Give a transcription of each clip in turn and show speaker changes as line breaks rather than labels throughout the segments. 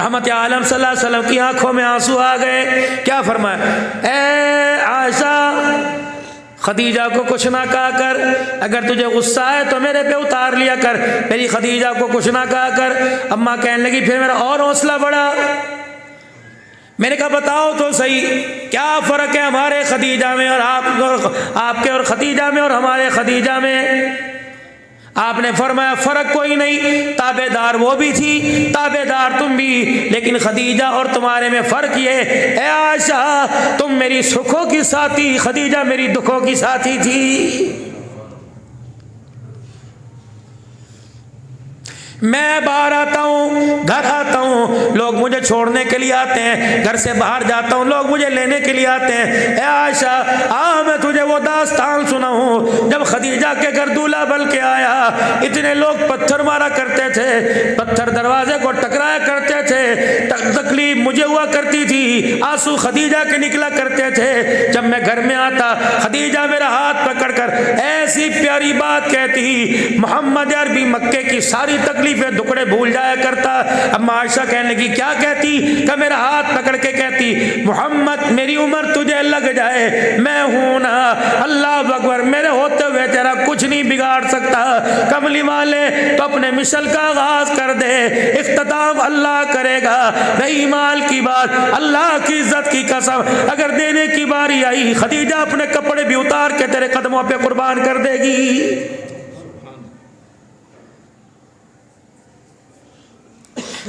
رحمت عالم صلی اللہ علیہ وسلم کی آنکھوں میں آنسو آ گئے. کیا فرمایا؟ اے عائشہ، خدیجہ کو کچھ نہ کہا کر، اگر تجھے غصہ ہے تو میرے پہ اتار لیا کر، میری خدیجہ کو کچھ نہ کہا کر. اماں کہنے لگی پھر میرا اور حوصلہ بڑھا. میں نے کہا بتاؤ تو صحیح کیا فرق ہے ہمارے خدیجہ میں اور آپ کے اور خدیجہ میں اور ہمارے خدیجہ میں؟ آپ نے فرمایا فرق کوئی نہیں، تابع دار وہ بھی تھی، تابع دار تم بھی، لیکن خدیجہ اور تمہارے میں فرق یہ، اے عائشہ تم میری سکھوں کی ساتھی، خدیجہ میری دکھوں کی ساتھی تھی. میں باہر آتا ہوں، گھر آتا ہوں، لوگ مجھے چھوڑنے کے لیے آتے ہیں، گھر سے باہر جاتا ہوں لوگ مجھے لینے کے لیے آتے ہیں. اے عائشہ میں تجھے وہ داستان سناؤں، جب خدیجہ کے گھر دولہا بن کے آیا اتنے لوگ پتھر مارا کرتے تھے، پتھر دروازے کو ٹکرایا کرتے تھے، تکلیف مجھے ہوا کرتی تھی، آنسو خدیجہ کے نکلا کرتے تھے. جب میں گھر میں آتا خدیجہ میرا ہاتھ پکڑ کر ایسی پیاری بات کہتی، محمد عربی مکے کی ساری تکلیف دکڑے بھول جایا کرتا. اما عائشہ کہنے لگی کیا کہتی؟ کہ میرا ہاتھ پکڑ کے کہتی محمد میری عمر تجھے لگ جائے میں ہوں نا، اللہ اکبر، میرے ہوتے ہوئے تیرا کچھ نہیں بگاڑ سکتا. کملی والے تو اپنے مشن کا آغاز کر دے، اختتام اللہ کرے گا. رہی مال کی بات، اللہ کی عزت کی قسم اگر دینے کی باری آئی خدیجہ اپنے کپڑے بھی اتار کے تیرے قدموں پہ قربان کر دے گی.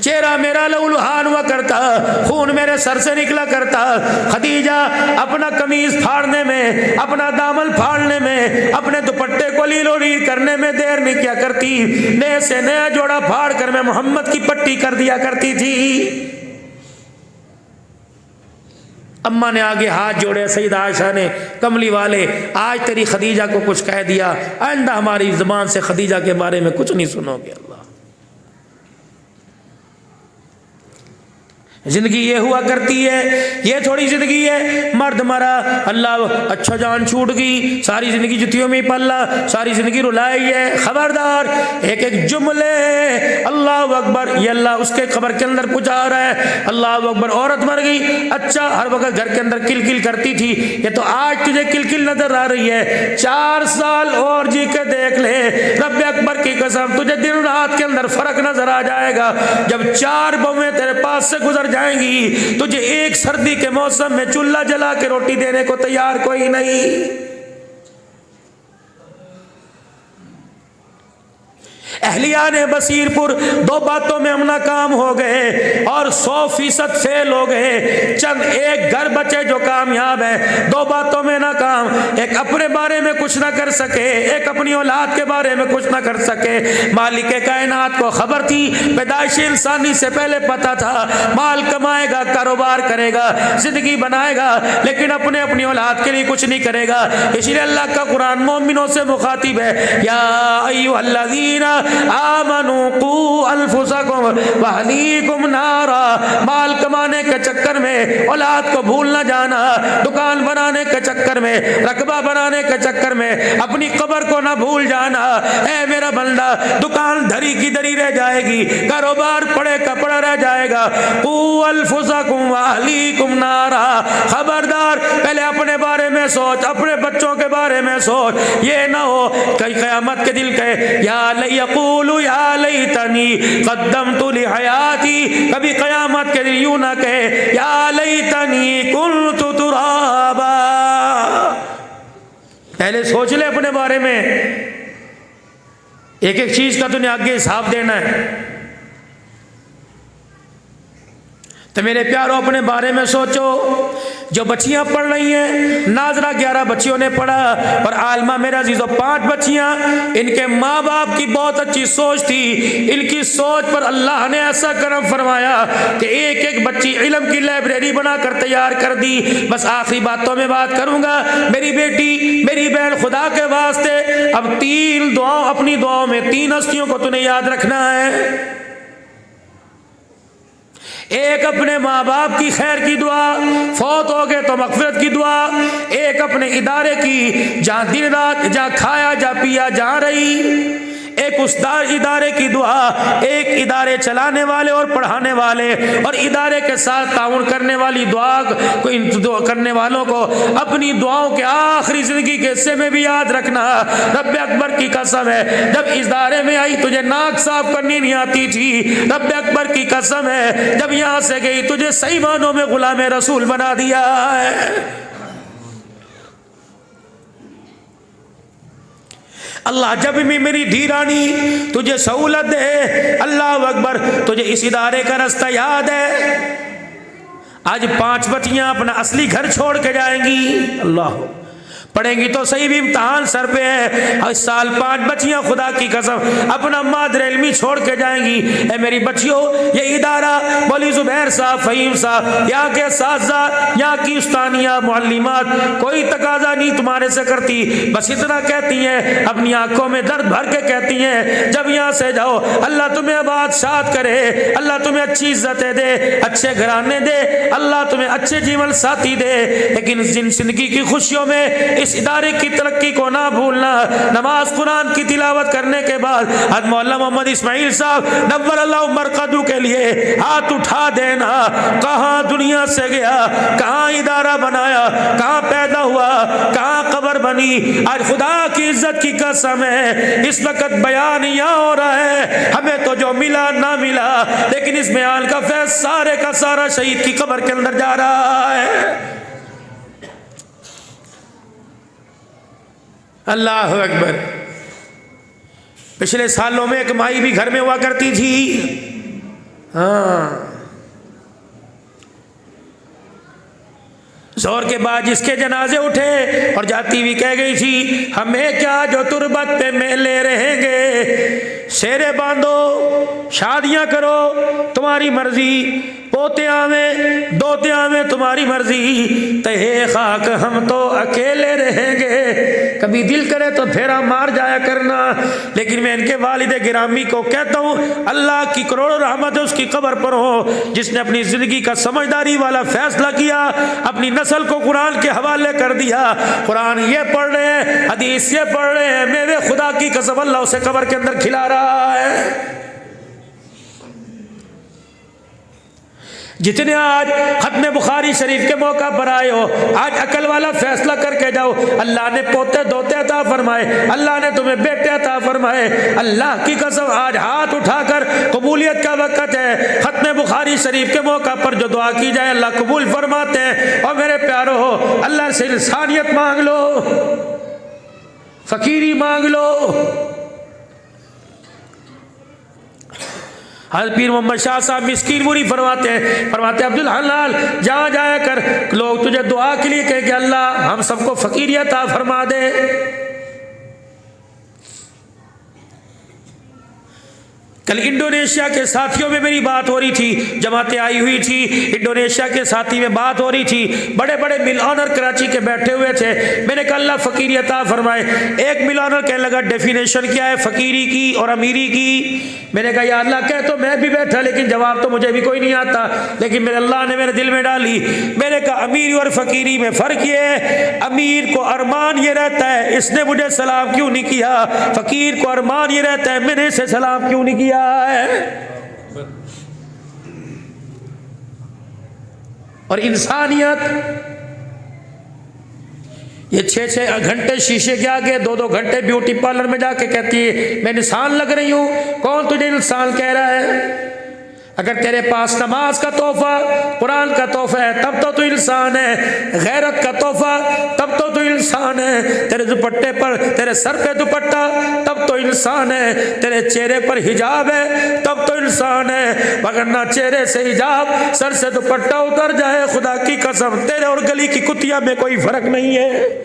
چہرہ میرا لہولہان ہوا کرتا، خون میرے سر سے نکلا کرتا. خدیجہ اپنا قمیض پھاڑنے میں، اپنا دامن پھاڑنے میں، اپنے دوپٹے کو لیلو لیر کرنے میں دیر نہیں کیا کرتی، نئے سے نیا جوڑا پھاڑ کر میں محمد کی پٹی کر دیا کرتی تھی. اماں نے آگے ہاتھ جوڑے، سیدہ عائشہ نے، کملی والے آج تیری خدیجہ کو کچھ کہہ دیا، آئندہ ہماری زبان سے خدیجہ کے بارے میں کچھ نہیں سنو گے. اللہ زندگی یہ ہوا کرتی ہے، یہ تھوڑی زندگی ہے مرد مرا اللہ اچھا جان چھوٹ گئی، ساری زندگی جتیوں میں ہی پلا، ساری زندگی رلائی ہے. خبردار، ایک ایک جملے اللہ اکبر یہ اللہ اس کے قبر کے اندر پہنچا رہا ہے. اللہ اکبر، عورت مر گئی، اچھا ہر وقت گھر کے اندر کل کل کرتی تھی، یہ تو آج تجھے کل کل نظر آ رہی ہے. 4 سال اور جی کے دیکھ لے، رب اکبر کی قسم تجھے دن رات کے اندر فرق نظر آ جائے گا. جب 4 بہویں تیرے پاس سے گزر جائیں گی، تجھے ایک سردی کے موسم میں چولہا جلا کے روٹی دینے کو تیار کوئی نہیں. اہلیان بصیر پور 2 باتوں میں ہم ناکام ہو گئے اور 100% فیل ہو گئے. چند ایک گھر بچے جو کامیاب ہیں، 2 باتوں میں ناکام. ایک اپنے بارے میں کچھ نہ کر سکے، ایک اپنی اولاد کے بارے میں کچھ نہ کر سکے. مالک کائنات کو خبر تھی، پیدائش انسانی سے پہلے پتا تھا مال کمائے گا، کاروبار کرے گا، زندگی بنائے گا، لیکن اپنی اولاد کے لیے کچھ نہیں کرے گا. اس لیے اللہ کا قرآن مومنوں سے مخاطب ہے، یا ایھا الذین آمنوا قوا انفسکم واہلیکم نارا. مال کمانے کے چکر میں اولاد کو بھول نہ جانا، دکان بنانے کے چکر میں، رقبہ بنانے کے چکر میں اپنی قبر کو نہ بھول جانا. اے میرا بندہ، دکان دھری کی دھری رہ جائے گی، کاروبار پڑے کا پڑا رہ جائے گا. قوا انفسکم واہلیکم نارا. خبردار، پہلے اپنے بارے میں سوچ، اپنے بچوں کے بارے میں سوچ. یہ نہ ہو کہ قیامت کے دل کہے یا لیقولوا یا لیتنی قدمت لحیاتی. کبھی قیامت کے دل یوں نہ کہے یا لیتنی کنت ترابا. پہلے سوچ لے اپنے بارے میں، ایک ایک چیز کا تُو نے آگے حساب دینا ہے. تو میرے پیاروں اپنے بارے میں سوچو. جو بچیاں پڑھ رہی ہیں، ناظرہ 11 بچیوں نے پڑھا اور عالمہ میرا عزیزو 5 بچیاں. ان کے ماں باپ کی بہت اچھی سوچ تھی، ان کی سوچ پر اللہ نے ایسا کرم فرمایا کہ ایک ایک بچی علم کی لائبریری بنا کر تیار کر دی. بس آخری باتوں میں بات کروں گا. میری بیٹی، میری بہن، خدا کے واسطے اب 3 دعاؤں، اپنی دعاؤں میں 3 ہستیوں کو تُو نے یاد رکھنا ہے. ایک اپنے ماں باپ کی خیر کی دعا، فوت ہو گئے تو مغفرت کی دعا. ایک اپنے ادارے کی، جہاں دن رات، جہاں کھایا، جہاں پیا، جہاں رہی. ایک اس ادارے کی دعا، ایک ادارے چلانے والے اور پڑھانے والے اور ادارے کے ساتھ تعاون کرنے والی دعا کرنے والوں کو اپنی دعاؤں کے آخری زندگی کے حصے میں بھی یاد رکھنا۔ رب اکبر کی قسم ہے جب اس ادارے میں آئی تجھے ناک صاف کرنی نہیں آتی تھی، رب اکبر کی قسم ہے جب یہاں سے گئی تجھے صحیح معنوں میں غلام رسول بنا دیا ہے۔ اللہ جب بھی میری دھیرانی تجھے سہولت دے، اللہ اکبر، تجھے اس ادارے کا رستہ یاد ہے؟ آج 5 بچیاں اپنا اصلی گھر چھوڑ کے جائیں گی، اللہ پڑھیں گی تو صحیح بھی امتحان سر پہ ہے، اور اس سال 5 بچیاں خدا کی قسم اپنا مادر علمی چھوڑ کے جائیں گی۔ اے میری بچیوں، یہ ادارہ مولوی زبیر صاحب، فہیم صاحب، یہاں کے اساتذہ، یہاں کی استانیہ معلمات کوئی تقاضا نہیں تمہارے سے کرتی، بس اتنا کہتی ہیں، اپنی آنکھوں میں درد بھر کے کہتی ہیں جب یہاں سے جاؤ اللہ تمہیں آباد شاد کرے، اللہ تمہیں اچھی عزتیں دے، اچھے گھرانے دے، اللہ تمہیں اچھے جیون ساتھی دے، لیکن جن زندگی کی خوشیوں میں اس ادارے کی ترقی کو نہ بھولنا۔ نماز قرآن کی تلاوت کرنے کے بعد حضرت مولانا محمد اسماعیل صاحب نور اللہ مرقدو کے لیے ہاتھ اٹھا دینا۔ کہاں دنیا سے گیا، کہاں ادارہ بنایا، کہاں پیدا ہوا، کہاں قبر بنی، آج خدا کی عزت کی قسم ہے اس وقت بیان یہاں ہو رہا ہے، ہمیں تو جو ملا نہ ملا، لیکن اس بیان کا فیض سارے کا سارا شہید کی قبر کے اندر جا رہا ہے۔ اللہ اکبر۔ پچھلے سالوں میں ایک مائی بھی گھر میں ہوا کرتی تھی، ہاں، زور کے بعد جس کے جنازے اٹھے اور جاتی ہوئی کہہ گئی تھی ہمیں کیا جو تربت پہ میلے رہیں گے، شیرے باندھو، شادیاں کرو تمہاری مرضی، پوتے آویں دوتے آویں تمہاری مرضی، تہے خاک ہم تو اکیلے رہیں گے، کبھی دل کرے تو پھیرا مار جایا کرنا۔ لیکن میں ان کے والد گرامی کو کہتا ہوں اللہ کی کروڑوں رحمت اس کی قبر پر ہو، جس نے اپنی زندگی کا سمجھداری والا فیصلہ کیا، اپنی نسل کو قرآن کے حوالے کر دیا، قرآن یہ پڑھ رہے ہیں، حدیث یہ پڑھ رہے ہیں، میوے خدا کی قسم اللہ اسے قبر کے اندر کھلا رہا ہے۔ جتنے آج ختم بخاری شریف کے موقع پر آئے ہو، آج عقل والا فیصلہ کر کے جاؤ، اللہ نے پوتے دوتے عطا فرمائے، اللہ نے تمہیں بیٹے عطا فرمائے، اللہ کی قسم آج ہاتھ اٹھا کر قبولیت کا وقت ہے۔ ختم بخاری شریف کے موقع پر جو دعا کی جائے اللہ قبول فرماتے ہیں۔ اور میرے پیارو ہو، اللہ سے انسانیت مانگ لو، فقیری مانگ لو۔ حضرت پیر محمد شاہ صاحب مسکین پوری فرماتے ہیں عبدالحلال جہاں جایا کر لوگ تجھے دعا کے لیے کہے کہ اللہ ہم سب کو فقیری عطا فرما دے۔ کل انڈونیشیا کے ساتھیوں میں میری بات ہو رہی تھی، جماعتیں آئی ہوئی تھی، انڈونیشیا کے ساتھی میں بات ہو رہی تھی، بڑے بڑے مل آنر کراچی کے بیٹھے ہوئے تھے، میں نے کہا اللہ فقیری عطا فرمائے۔ ایک مل آنر کہنے لگا ڈیفینیشن کیا ہے فقیری کی اور امیری کی؟ میں نے کہا یا اللہ کہہ تو میں بھی بیٹھا، لیکن جواب تو مجھے بھی کوئی نہیں آتا، لیکن میرے اللہ نے میرے دل میں ڈالی۔ میں نے کہا امیری اور فقیری میں فرق یہ ہے، امیر کو ارمان یہ رہتا ہے اس نے مجھے سلام کیوں نہیں کیا، فقیر کو ارمان یہ رہتا ہے میں نے اسے سلام کیوں نہیں کیا ہے۔ اور انسانیت یہ 6 گھنٹے شیشے کے آگے، 2 گھنٹے بیوٹی پارلر میں جا کے کہتی ہے میں انسان لگ رہی ہوں، کون تجھے انسان کہہ رہا ہے؟ اگر تیرے پاس نماز کا تحفہ، قرآن کا تحفہ ہے تب تو تو انسان ہے، غیرت کا تحفہ تب تو تو انسان ہے، تیرے دوپٹے پر، تیرے سر پہ دوپٹہ تب تو انسان ہے، تیرے چہرے پر حجاب ہے تب تو انسان ہے، وگرنہ چہرے سے حجاب، سر سے دوپٹہ اتر جائے خدا کی قسم تیرے اور گلی کی کتیا میں کوئی فرق نہیں ہے۔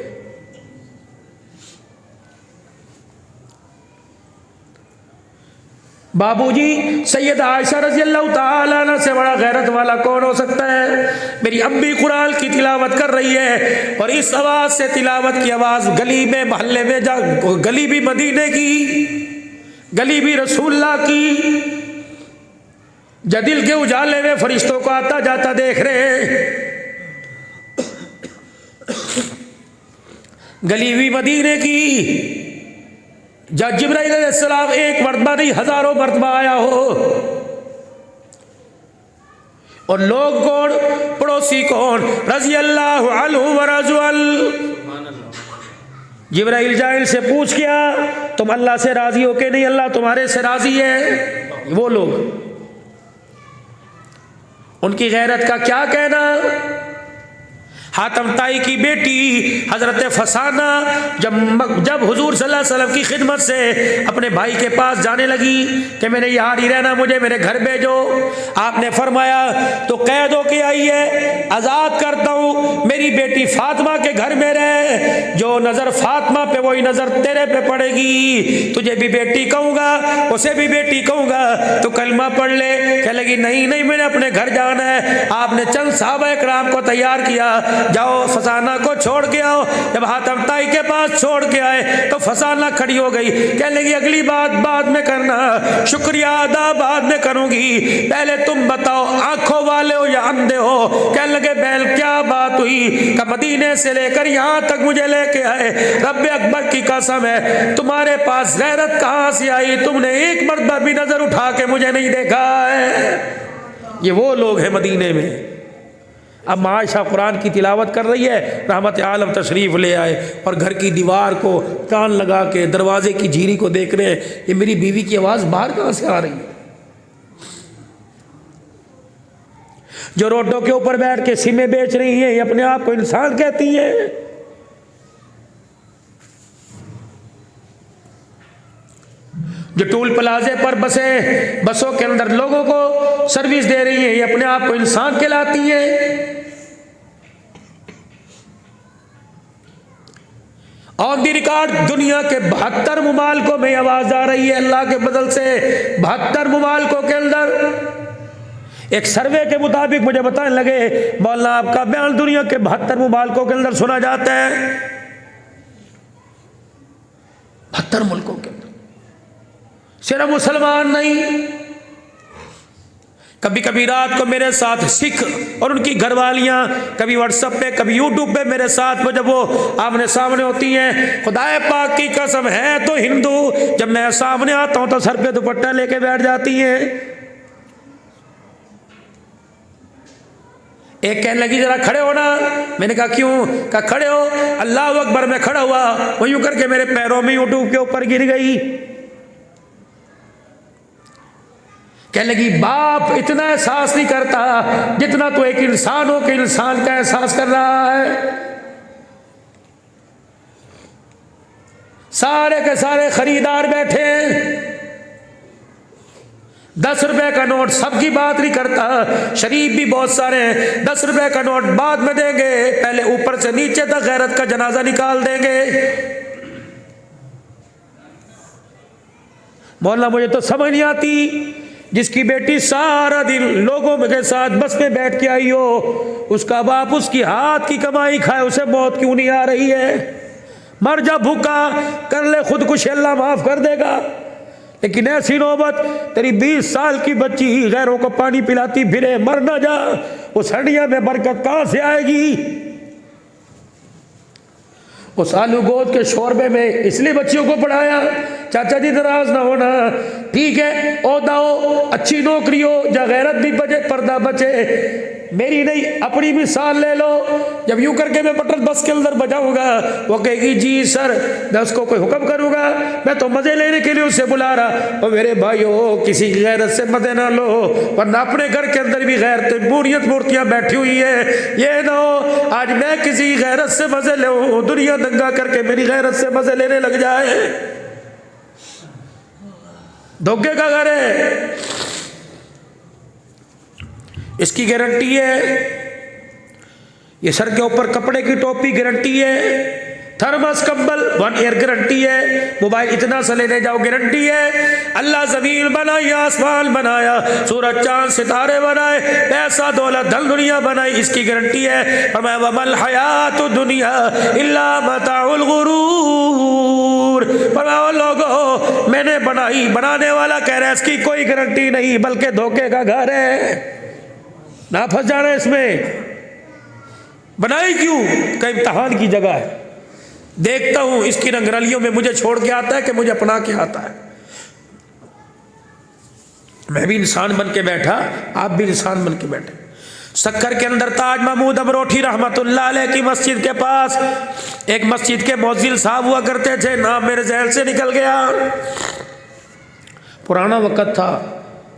بابو جی سید عائشہ رضی اللہ تعالیٰ عنہ سے بڑا غیرت والا کون ہو سکتا ہے؟ میری امی قرآن کی تلاوت کر رہی ہے اور اس آواز سے تلاوت کی آواز گلی میں محلے میں جا، گلی بھی مدینے کی، گلی بھی رسول اللہ کی، جدل کے اجالے میں فرشتوں کو آتا جاتا دیکھ رہے ہیں، گلی بھی مدینے کی، جبرائیل علیہ السلام ایک مرتبہ نہیں ہزاروں مرتبہ آیا ہو، اور لوگ کون؟ پڑوسی کون؟ رضی اللہ عنہ ورضوا عنہ۔ جبرائیل جائل سے پوچھ کیا تم اللہ سے راضی ہو کہ نہیں؟ اللہ تمہارے سے راضی ہے۔ وہ لوگ، ان کی غیرت کا کیا کہنا۔ حاتم طائی کی بیٹی حضرت فسانہ جب حضور صلی اللہ علیہ وسلم کی خدمت سے اپنے بھائی کے پاس جانے لگی کہ میں نے یہاں نہیں رہنا، مجھے میرے گھر بھیجو، آپ نے فرمایا تو قید ہو کے آئی ہے، آزاد کرتا ہوں، میری بیٹی فاطمہ کے گھر میں رہے، جو نظر فاطمہ پہ وہی نظر تیرے پہ پڑے گی، تجھے بھی بیٹی کہوں گا اسے بھی بیٹی کہوں گا، تو کلمہ پڑھ لے۔ کہنے لگی نہیں نہیں میں نے اپنے گھر جانا ہے۔ آپ نے چند صحابہ کرام کو تیار کیا، جاؤ فسانہ کو چھوڑ کے آؤ۔ جب حاتم طائی کے پاس چھوڑ کے آئے تو فسانہ کھڑی ہو گئی، کہنے لگی اگلی بات بعد میں کرنا، شکریہ ادا بعد میں کروں گی، پہلے تم بتاؤ آنکھوں والے ہو یا اندھے ہو؟ کہنے لگے بہن کیا بات ہوئی؟ کہ مدینے سے لے کر یہاں تک مجھے لے کے آئے، رب اکبر کی قسم ہے تمہارے پاس غیرت کہاں سے آئی؟ تم نے ایک مرتبہ بھی نظر اٹھا کے مجھے نہیں دیکھا ہے۔ یہ وہ لوگ ہیں مدینے میں۔ اب عائشہ قرآن کی تلاوت کر رہی ہے، رحمت عالم تشریف لے آئے اور گھر کی دیوار کو کان لگا کے دروازے کی جھیری کو دیکھ رہے ہیں، یہ میری بیوی کی آواز باہر کہاں سے آ رہی ہے؟ جو روڈوں کے اوپر بیٹھ کے سمیں بیچ رہی ہیں، یہ اپنے آپ کو انسان کہتی ہیں۔ جو ٹول پلازے پر بسوں کے اندر لوگوں کو سروس دے رہی ہیں، یہ اپنے آپ کو انسان کہلاتی ہیں۔ آن دی ریکارڈ دنیا کے 72 ممالکوں میں آواز آ رہی ہے اللہ کے فضل سے۔ 72 ممالکوں کے اندر ایک سروے کے مطابق مجھے بتانے لگے مولانا آپ کا بیان دنیا کے 72 ممالکوں کے اندر سنا جاتا ہے، 72 ملکوں کے اندر، صرف مسلمان نہیں۔ کبھی کبھی رات کو میرے ساتھ سکھ اور ان کی گھر والیاں کبھی واٹس ایپ پہ کبھی یوٹیوب پہ میرے ساتھ جب وہ آمنے سامنے ہوتی ہیں، خدا پاک کی قسم ہے تو ہندو، جب میں سامنے آتا ہوں تو سر پہ دوپٹہ لے کے بیٹھ جاتی ہیں۔ ایک کہنے لگی ذرا کھڑے ہونا، میں نے کہا کیوں؟ کہا کھڑے ہو۔ اللہ اکبر، میں کھڑا ہوا، وہ یوں کر کے میرے پیروں میں یوٹیوب کے اوپر گر گئی۔ کہنے لگی باپ اتنا احساس نہیں کرتا جتنا تو ایک انسان ہو کہ انسان کا احساس کر رہا ہے۔ سارے کے سارے خریدار بیٹھے ہیں، 10 روپے کا نوٹ سب کی بات نہیں کرتا، شریف بھی بہت سارے ہیں، 10 روپے کا نوٹ بعد میں دیں گے، پہلے اوپر سے نیچے تک غیرت کا جنازہ نکال دیں گے۔ مولانا مجھے تو سمجھ نہیں آتی، جس کی بیٹی سارا دن لوگوں کے ساتھ بس میں بیٹھ کے آئی ہو، اس کا باپ اس کی ہاتھ کی کمائی کھائے، اسے موت کیوں نہیں آ رہی ہے؟ مر جا بھوکا، کر لے خودکشی، اللہ معاف کر دے گا۔ لیکن ایسی نوبت، تیری 20 سال کی بچی غیروں کو پانی پلاتی پھرے، مر نہ جا، اس ہڈیاں میں برکت کہاں سے آئے گی؟ اس آلو گود کے شوربے میں اس لیے بچیوں کو پڑھایا، چاچا جی ناراض نہ ہونا، ٹھیک ہے عہدہ ہو، اچھی نوکری ہو، جا غیرت بھی بچے، پردہ بچے، میری نہیں اپنی مثال لے لو۔ جب یوں کر کے میں بٹن بس کے اندر بجاؤں گا، وہ کہے گی جی سر، میں اس کو کوئی حکم کروں گا؟ میں تو مزے لینے کے لیے اسے بلا رہا۔ اور میرے بھائیو، کسی کی غیرت سے مزے نہ لو، ورنہ اپنے گھر کے اندر بھی غیرت مورتیاں بیٹھی ہوئی ہے، یہ نہ ہو آج میں کسی غیرت سے مزے لوں، دنیا دنگا کر کے میری غیرت سے مزے لینے لگ جائے۔ دھوکے کا گھر ہے، اس کی گارنٹی ہے، یہ سر کے اوپر کپڑے کی ٹوپی گارنٹی ہے، تھرمس کمبل 1 ایئر گارنٹی ہے، موبائل اتنا سا لینے جاؤ گارنٹی ہے۔ اللہ زمین بنائی، آسمان بنایا، سورج چاند ستارے بنائے، پیسہ دولت دھن دنیا بنائی، اس کی گارنٹی ہے۔ فرمایا وَمَا الْحَيَاةُ الدُّنْيَا إِلَّا مَتَاعُ الْغُرُورِ۔ فرمایا لوگو، میں نے بنائی، بنانے والا کہہ رہا ہے اس کی کوئی گارنٹی نہیں، بلکہ دھوکے کا گھر ہے، نہ پھنس جانا اس میں۔ بنائی کیوں؟ کہ امتحان کی جگہ ہے، دیکھتا ہوں اس کی رنگرلیوں میں مجھے چھوڑ کے آتا ہے کہ مجھے اپنا کے آتا ہے. میں بھی انسان بن کے بیٹھا، آپ بھی انسان بن کے بیٹھے. سکر کے اندر تاج محمود امروٹھی رحمت اللہ علیہ کی مسجد کے پاس ایک مسجد کے مؤذن صاحب ہوا کرتے تھے، نام میرے ذہن سے نکل گیا. پرانا وقت تھا،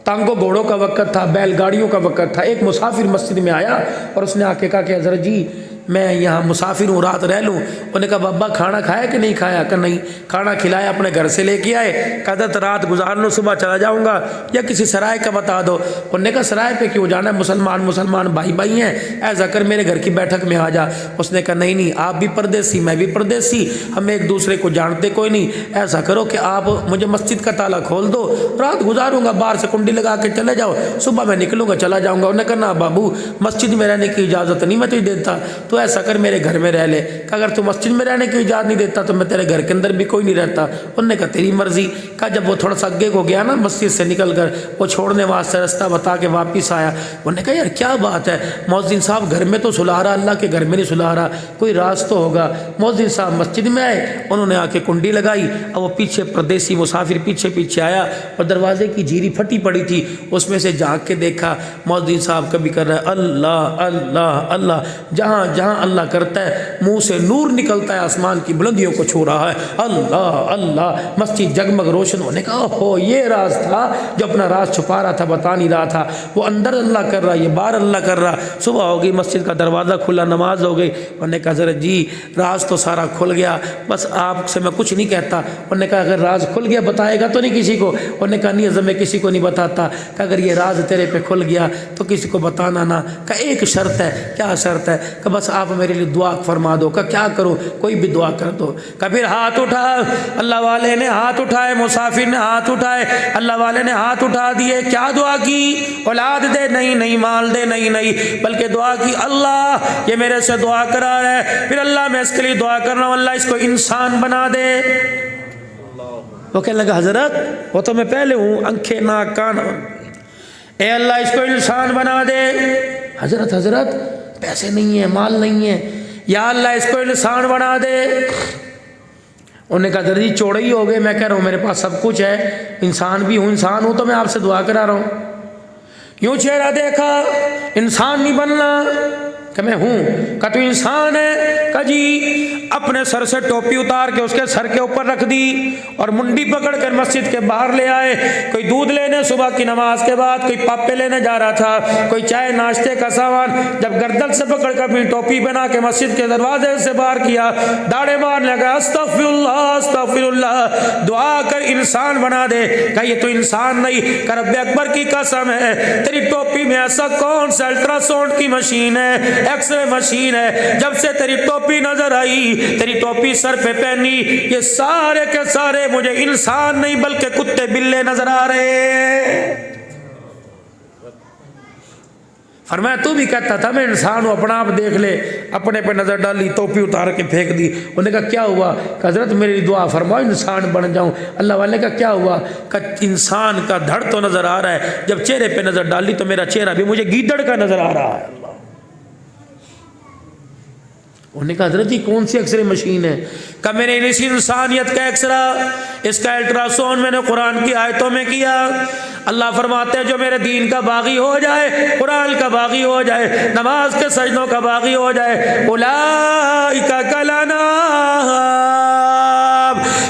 ٹانگوں گھوڑوں کا وقت تھا، بیل گاڑیوں کا وقت تھا. ایک مسافر مسجد میں آیا اور اس نے آ کے کہا کہ حضرت جی میں یہاں مسافر ہوں، رات رہ لوں. انہوں نے کہا بابا کھانا کھایا کہ نہیں کھایا؟ کہ نہیں. کھانا کھلایا، اپنے گھر سے لے کے آئے. کہا حضرت رات گزار لوں، صبح چلا جاؤں گا، یا کسی سرائے کا بتا دو. انہوں نے کہا سرائے پہ کیوں جانا ہے، مسلمان بھائی بھائی ہیں، ایسا کر میرے گھر کی بیٹھک میں آ جا. اس نے کہا نہیں آپ بھی پردیسی میں بھی پردیسی، ہم ایک دوسرے کو جانتے کوئی نہیں. ایسا کرو کہ آپ مجھے مسجد کا تالا کھول دو، رات گزاروں گا، باہر سے کنڈی لگا کے چلے جاؤ، صبح میں نکلوں گا چلا جاؤں گا. انہوں نے کہا نا بابو مسجد میں رہنے کی اجازت نہیں میں تجھے دیتا، تو ایسا کر میرے گھر میں رہ لے. کہ اگر تو مسجد میں رہنے کی اجازت نہیں دیتا تو میں تیرے گھر کے اندر بھی کوئی نہیں رہتا. انہوں نے کہا تیری مرضی. کہا جب وہ تھوڑا سا آگے کو گیا نا مسجد سے نکل کر، وہ چھوڑنے واسطے راستہ بتا کے واپس آیا. انہوں نے کہا یار کیا بات ہے، مؤذن صاحب گھر میں تو سلا رہا، اللہ کے گھر میں نہیں سلا رہا، کوئی راز تو ہوگا. مؤذن صاحب مسجد میں آئے، انہوں نے آ کے کنڈی لگائی، اور وہ پیچھے پردیسی مسافر پیچھے آیا اور دروازے کی جھیری پھٹی پڑی تھی، اس میں سے جھانک کے دیکھا مؤذن صاحب کبھی کر رہا ہے اللہ اللہ اللہ. جہاں جہاں اللہ کرتا ہے منہ سے نور نکلتا ہے، آسمان کی بلندیوں کو چھو رہا ہے، اللہ اللہ. مسجد جگمگ روشن ہونے کا اوہو یہ راز تھا جو اپنا راز چھپا رہا تھا، بتا نہیں رہا تھا. وہ اندر اللہ کر رہا، یہ باہر اللہ کر رہا. صبح ہو گئی، مسجد کا دروازہ کھلا، نماز ہو گئی. انہوں نے کہا حضرت جی راز تو سارا کھل گیا، بس آپ سے میں کچھ نہیں کہتا. انہوں نے کہا اگر راز کھل گیا بتائے گا تو نہیں کسی کو؟ انہوں نے کہا نہیں حضرت میں کسی کو نہیں بتاتا. کہ اگر یہ راز تیرے پہ کھل گیا تو کسی کو بتانا نہ. کہ ایک شرط ہے. کیا شرط ہے؟ کہ بس آپ میرے لیے دعا فرما دو. کہ کیا کروں؟ کوئی بھی دعا کر دو. کہ پھر ہاتھ اٹھا، اللہ والے نے ہاتھ اٹھائے، مسافر نے ہاتھ اٹھائے، اللہ والے نے ہاتھ اٹھا دیے. کیا دعا کی؟ اولاد دے نہیں، مال دے نہیں، بلکہ دعا کی اللہ یہ میرے سے دعا کرا ہے، پھر اللہ میں اس کے لیے دعا کر رہا ہوں اللہ اس کو انسان بنا دے. وہ کہنے لگا حضرت وہ تو میں پہلے ہوں، آنکھیں ناک کان، اے اللہ اس کو انسان بنا دے. حضرت پیسے نہیں ہیں، مال نہیں ہے، یا اللہ اس کو انسان بنا دے. انہوں نے کہا حضرت جی چوڑے ہی ہو گئے، میں کہہ رہا ہوں میرے پاس سب کچھ ہے، انسان بھی ہوں، انسان ہوں تو میں آپ سے دعا کرا رہا ہوں. یوں چہرہ دیکھا، انسان نہیں بننا. کہ میں ہوں. کہ تو انسان ہے؟ کہ جی. اپنے سر سے ٹوپی اتار کے اس کے سر کے اوپر رکھ دی اور منڈی پکڑ کر مسجد کے باہر لے آئے. کوئی دودھ لینے صبح کی نماز کے بعد، کوئی پاپے لینے جا رہا تھا، کوئی چائے ناشتے کا سامان. جب گردن سے پکڑ کر اپنی ٹوپی بنا کے مسجد کے دروازے سے باہر کیا، داڑے مارنے لگا استغفر اللہ استغفر اللہ، دعا کر انسان بنا دے. کہ یہ تو انسان نہیں. کہ رب اکبر کی قسم ہے تیری ٹوپی میں ایسا کون سا الٹرا ساؤنڈ کی مشین ہے، ایکس رے مشین ہے، جب سے تیری ٹوپی نظر آئی، تیری ٹوپی سر پہ پہنی، یہ سارے کے سارے مجھے انسان نہیں بلکہ کتے بلے نظر آ رہے. فرمایا تو بھی کہتا تھا میں انسان ہوں، اپنا آپ دیکھ لے. اپنے پہ نظر ڈالی، ٹوپی اتار کے پھینک دی. انہوں نے کہا کیا ہوا؟ کہ حضرت میری دعا فرماؤ انسان بن جاؤں. اللہ والے نے کہا کیا ہوا؟ کہ انسان کا دھڑ تو نظر آ رہا ہے، جب چہرے پہ نظر ڈالی تو میرا چہرہ بھی مجھے گیدڑ کا نظر آ رہا ہے. انہوں نے کہا حضرت جی کون سی ایکس رے مشین ہے؟ کہ میرے اسی انسانیت کا ایکسرا، اس کا الٹرا ساؤنڈ میں نے قرآن کی آیتوں میں کیا. اللہ فرماتے ہیں جو میرے دین کا باغی ہو جائے، قرآن کا باغی ہو جائے، نماز کے سجدوں کا باغی ہو جائے، اولئک کالانعام.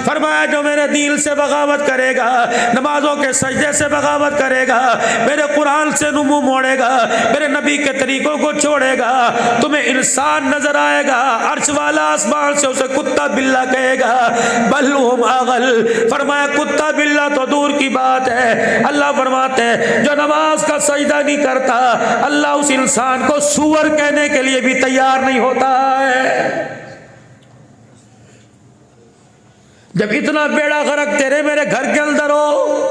فرمایا جو میرے دین سے بغاوت کرے گا، نمازوں کے سجدے سے بغاوت کرے گا، میرے قرآن سے منہ موڑے گا، میرے نبی کے طریقوں کو چھوڑے گا، تمہیں انسان نظر آئے گا، عرش والا آسمان سے اسے کتا بلا کہے گا، بل ہم اغل. فرمایا کتا بلا تو دور کی بات ہے، اللہ فرماتے ہیں جو نماز کا سجدہ نہیں کرتا، اللہ اس انسان کو سور کہنے کے لیے بھی تیار نہیں ہوتا ہے. جب اتنا بیڑا غرق تیرے میرے گھر کے اندر ہو،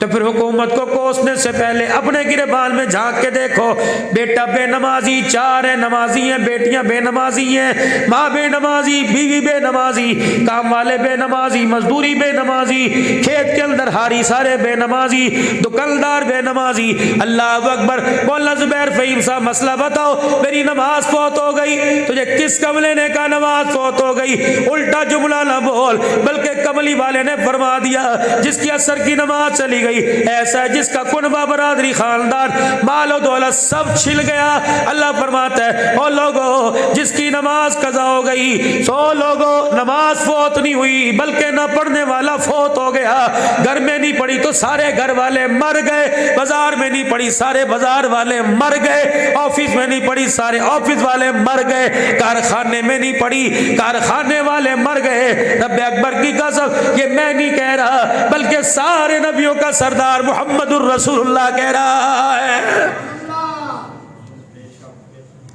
تو پھر حکومت کو کوسنے سے پہلے اپنے گریبان میں جھانک کے دیکھو، بیٹا بے نمازی 4 ہیں، نمازی ہیں، بیٹیاں بے نمازی ہیں، ماں بے نمازی، بیوی بے نمازی، کام والے بے نمازی، مزدوری بے نمازی، کھیت کے اندر ہاری سارے بے نمازی، دکاندار بے نمازی۔ اللہ اکبر۔ مولانا زبیر فہیم صاحب مسئلہ بتاؤ، میری نماز فوت ہو گئی، تجھے کس کملے نے کہا نماز فوت ہو گئی؟ الٹا جملہ نہ بول، بلکہ کملی والے نے فرما دیا جس کی عصر کی نماز چلی گئی ایسا ہے جس کا کنبہ برادری خاندان مال و دولت سب چھل گیا۔ اللہ فرماتا ہے او لوگو جس کی نماز قضا ہو گئی، سو لوگو نماز فوت نہیں ہوئی بلکہ نہ پڑھنے والا فوت ہو گیا۔ گھر میں نہیں پڑھی تو سارے گھر والے مر گئے، بازار میں نہیں پڑھی سارے بازار والے مر گئے، آفس میں نہیں پڑھی سارے آفس والے مر گئے، کارخانے میں نہیں پڑھی کارخانے والے مر گئے۔ رب اکبر کی قسم یہ میں نہیں کہہ رہا بلکہ سارے نبیوں کا سردار محمد الرسول اللہ کہہ رہا ہے۔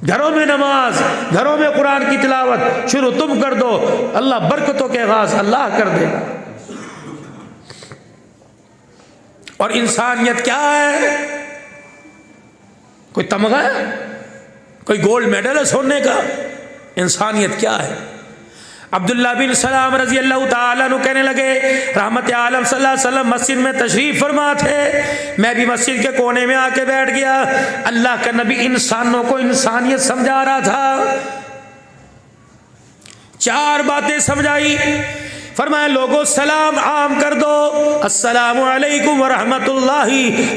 گھروں میں نماز، گھروں میں قرآن کی تلاوت شروع تم کر دو، اللہ برکتوں کے آغاز اللہ کر دے گا۔ اور انسانیت کیا ہے؟ کوئی تمغہ ہے؟ کوئی گولڈ میڈل ہے سونے کا؟ انسانیت کیا ہے؟ عبداللہ بن سلام رضی اللہ تعالیٰ عنہ کہنے لگے رحمت عالم صلی اللہ علیہ وسلم مسجد میں تشریف فرما تھے، میں بھی مسجد کے کونے میں آ کے بیٹھ گیا، اللہ کا نبی انسانوں کو انسانیت سمجھا رہا تھا۔ 4 باتیں سمجھائی، فرمایا لوگوں سلام عام کر دو، السلام علیکم ورحمۃ اللہ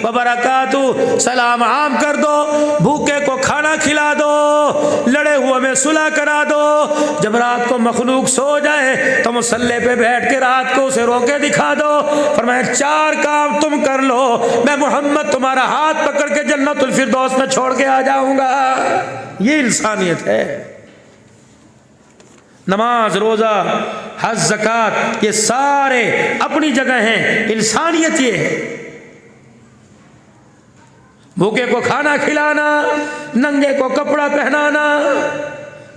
وبرکاتہ، سلام عام کر دو، بھوکے کو کھانا کھلا دو، لڑے ہوئے میں صلح کرا دو، جب رات کو مخلوق سو جائے تو مصلی پہ بیٹھ کے رات کو اسے رو کے دکھا دو۔ فرمایا 4 کام تم کر لو، میں محمد تمہارا ہاتھ پکڑ کے جنت الفردوس میں چھوڑ کے آ جاؤں گا۔ یہ انسانیت ہے۔ نماز، روزہ، حج، زکوٰۃ یہ سارے اپنی جگہ ہیں، انسانیت یہ ہے۔ بھوکے کو کھانا کھلانا، ننگے کو کپڑا پہنانا،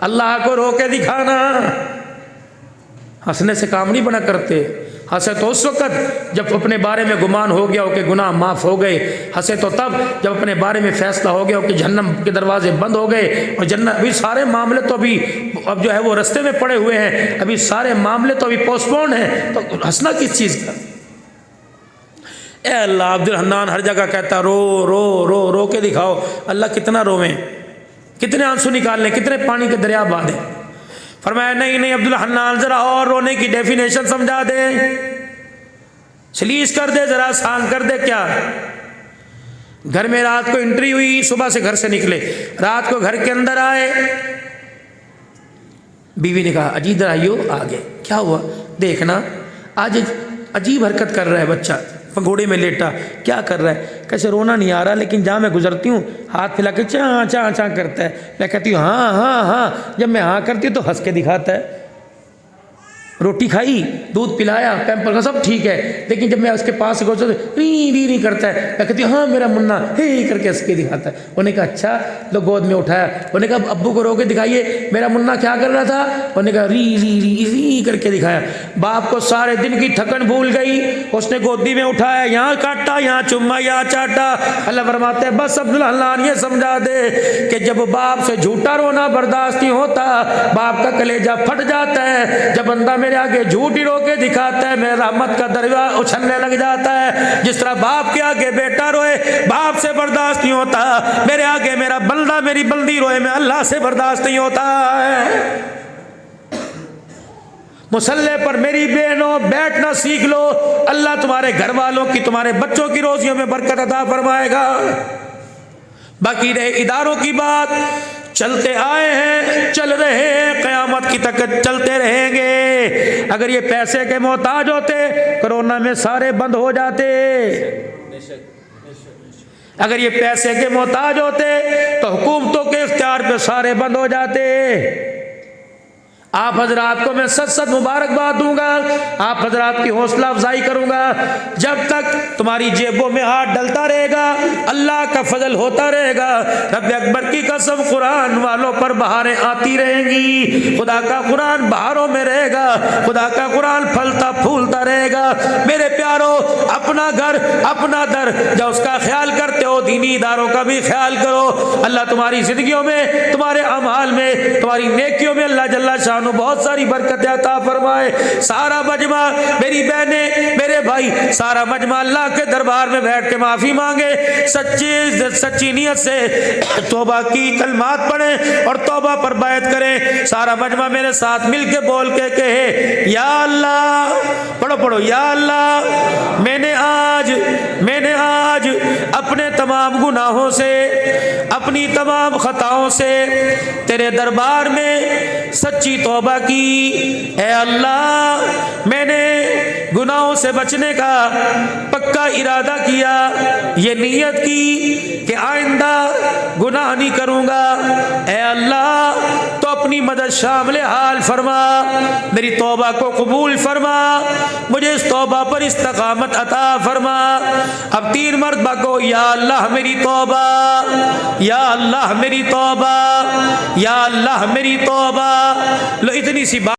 اللہ کو رو کے دکھانا۔ ہنسنے سے کام نہیں بنا کرتے، ہنسے تو اس وقت جب اپنے بارے میں گمان ہو گیا ہو کہ گناہ معاف ہو گئے، ہنسے تو تب جب اپنے بارے میں فیصلہ ہو گیا ہو کہ جہنم کے دروازے بند ہو گئے اور جنت، ابھی سارے معاملے تو اب جو ہے وہ رستے میں پڑے ہوئے ہیں، ابھی سارے معاملے تو ابھی پوسٹ پون ہیں، تو ہنسنا کس چیز کا؟ اے اللہ، عبد الحنان ہر جگہ کہتا رو رو رو رو کے دکھاؤ، اللہ کتنا رویں، کتنے آنسو نکالنے، کتنے پانی کے دریا بہا دیں۔ فرمایا نہیں عبد الحنان ذرا اور رونے کی ڈیفینیشن سمجھا دے، سلیس کر دے، ذرا آسان کر دے۔ کیا؟ گھر میں رات کو انٹری ہوئی، صبح سے گھر سے نکلے، رات کو گھر کے اندر آئے، بیوی نے کہا اجی ادھر آئیو، آگے کیا ہوا؟ دیکھنا آج عجیب حرکت کر رہا ہے بچہ، پگوڑے میں لیٹا، کیا کر رہا ہے؟ کیسے رونا نہیں آ رہا، لیکن جہاں میں گزرتی ہوں ہاتھ پھیلا کے چاں چاں چاں کرتا ہے، میں کہتی ہوں ہاں ہاں ہاں، جب میں ہاں کرتی ہوں تو ہنس کے دکھاتا ہے۔ روٹی کھائی، دودھ پلایا، پیمپر کا سب ٹھیک ہے، لیکن جب میں اس کے پاس سے گزرتی ہوں ری ری کرتا ہے، میں کہتی ہوں ہاں میرا منا، ہی کر کے ہنس کے دکھاتا ہے۔ انہوں نے کہا اچھا، لو گود میں اٹھایا، انہوں نے کہا ابو کو رو کے دکھائیے میرا منا کیا کر رہا تھا، انہوں نے کہا ری ری ری ری کر کے دکھایا۔ باپ کو سارے دن کی تھکن بھول گئی، اس نے گودی میں اٹھایا، یہاں کاٹا، یہاں چما، یہاں چاٹا۔ اللہ فرماتے ہیں بس عبد الحنان یہ سمجھا دے کہ جب باپ سے جھوٹا رونا برداشت نہیں ہوتا، باپ کا کلیجہ پھٹ جاتا ہے، جب بندہ میرے آگے جھوٹ ہی رو کے دکھاتا ہے، میرے رحمت کا دریا اچھلنے لگ جاتا ہے۔ جس طرح باپ کے آگے بیٹا روئے، باپ سے برداشت نہیں ہوتا، میرے آگے میرا بندہ، میری بندی روئے، میں اللہ سے برداشت نہیں ہوتا ہے۔ مصلی پر میری بہنوں بیٹھنا سیکھ لو، اللہ تمہارے گھر والوں کی، تمہارے بچوں کی روزیوں میں برکت عطا فرمائے گا۔ باقی رہے اداروں کی بات، چلتے آئے ہیں، چل رہے ہیں، قیامت کی تک چلتے رہیں گے۔ اگر یہ پیسے کے محتاج ہوتے کرونا میں سارے بند ہو جاتے، اگر یہ پیسے کے محتاج ہوتے تو حکومتوں کے اختیار پہ سارے بند ہو جاتے۔ آپ حضرات کو میں سچ مبارکباد دوں گا، آپ حضرات کی حوصلہ افزائی کروں گا۔ جب تک تمہاری جیبوں میں ہاتھ ڈلتا رہے گا اللہ کا فضل ہوتا رہے گا۔ رب اکبر کی قسم قرآن والوں پر بہاریں آتی رہیں گی، خدا کا قرآن بہاروں میں رہے گا، خدا کا قرآن پھلتا پھولتا رہے گا۔ میرے پیارو، اپنا گھر اپنا در جب اس کا خیال کرتے ہو دینی اداروں کا بھی خیال کرو۔ اللہ تمہاری زندگیوں میں، تمہارے اعمال میں، تمہاری نیکیوں میں اللہ جل شانہ بہت ساری برکتیں عطا فرمائے۔ سارا مجمع، میری بہنیں، میرے بھائی، سارا مجمع اللہ کے دربار میں بیٹھ کے معافی مانگے، سچی نیت سے توبہ کی کلمات پڑھیں اور توبہ پر بیعت کریں۔ سارا مجمع میرے ساتھ مل کے بول کے کہے یا اللہ، پڑھو یا اللہ، میں نے آج اپنے تمام گناہوں سے، اپنی تمام خطاؤں سے تیرے دربار میں سچی توبہ کی۔ اے اللہ، میں نے گناہوں سے بچنے کا پکا ارادہ کیا، یہ نیت کی کہ آئندہ گناہ نہیں کروں گا۔ اے اللہ، تو اپنی مدد شامل حال فرما، میری توبہ کو قبول فرما، مجھے اس توبہ پر استقامت عطا فرما۔ اب 3 مرتبہ کو یا اللہ میری توبہ، یا اللہ میری توبہ، یا اللہ میری توبہ۔ لو اتنی سی بات